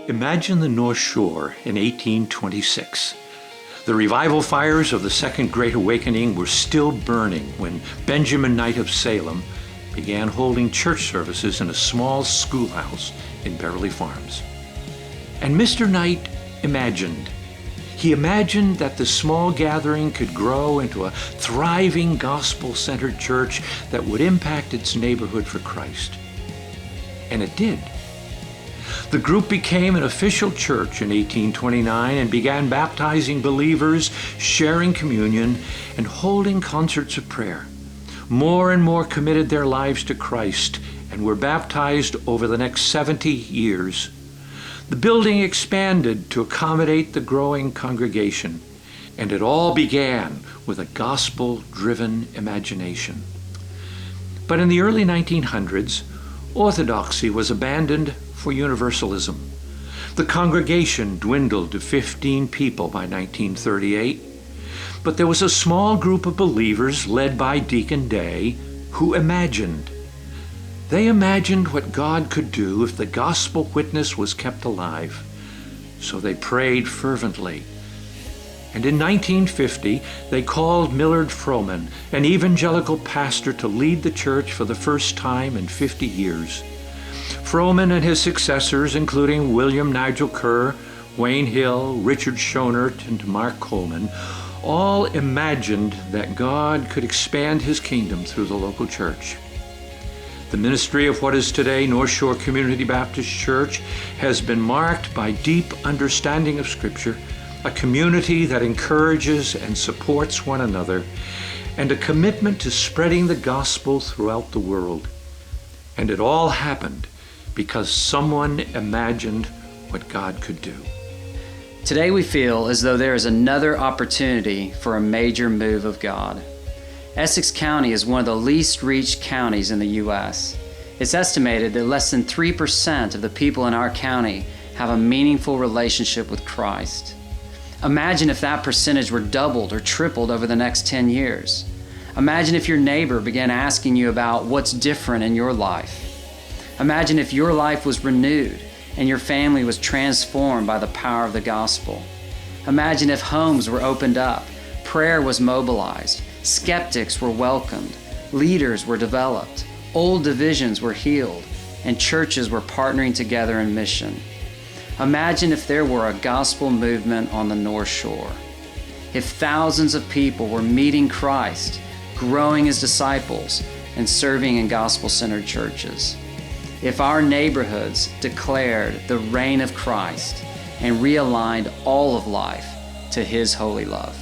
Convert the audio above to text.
Imagine the North Shore in 1826. The revival fires of the Second Great Awakening were still burning when Benjamin Knight of Salem began holding church services in a small schoolhouse in Beverly Farms. And Mr. Knight imagined. He imagined that the small gathering could grow into a thriving gospel-centered church that would impact its neighborhood for Christ. And it did. The group became an official church in 1829 and began baptizing believers, sharing communion, and holding concerts of prayer. More and more committed their lives to Christ and were baptized over the next 70 years. The building expanded to accommodate the growing congregation, and it all began with a gospel-driven imagination. But in the early 1900s, orthodoxy was abandoned for universalism. The congregation dwindled to 15 people by 1938, but there was a small group of believers led by Deacon Day who imagined. They imagined what God could do if the gospel witness was kept alive. So they prayed fervently. And in 1950, they called Millard Froman, an evangelical pastor, to lead the church for the first time in 50 years. Froman and his successors, including William Nigel Kerr, Wayne Hill, Richard Schonert, and Mark Coleman, all imagined that God could expand his kingdom through the local church. The ministry of what is today North Shore Community Baptist Church has been marked by deep understanding of Scripture, a community that encourages and supports one another, and a commitment to spreading the gospel throughout the world. And it all happened because someone imagined what God could do. Today we feel as though there is another opportunity for a major move of God. Essex County is one of the least reached counties in the U.S. It's estimated that less than 3% of the people in our county have a meaningful relationship with Christ. Imagine if that percentage were doubled or tripled over the next 10 years. Imagine if your neighbor began asking you about what's different in your life. Imagine if your life was renewed and your family was transformed by the power of the gospel. Imagine if homes were opened up, prayer was mobilized, skeptics were welcomed, leaders were developed, old divisions were healed, and churches were partnering together in mission. Imagine if there were a gospel movement on the North Shore. If thousands of people were meeting Christ, growing as disciples, and serving in gospel-centered churches. If our neighborhoods declared the reign of Christ and realigned all of life to His holy love.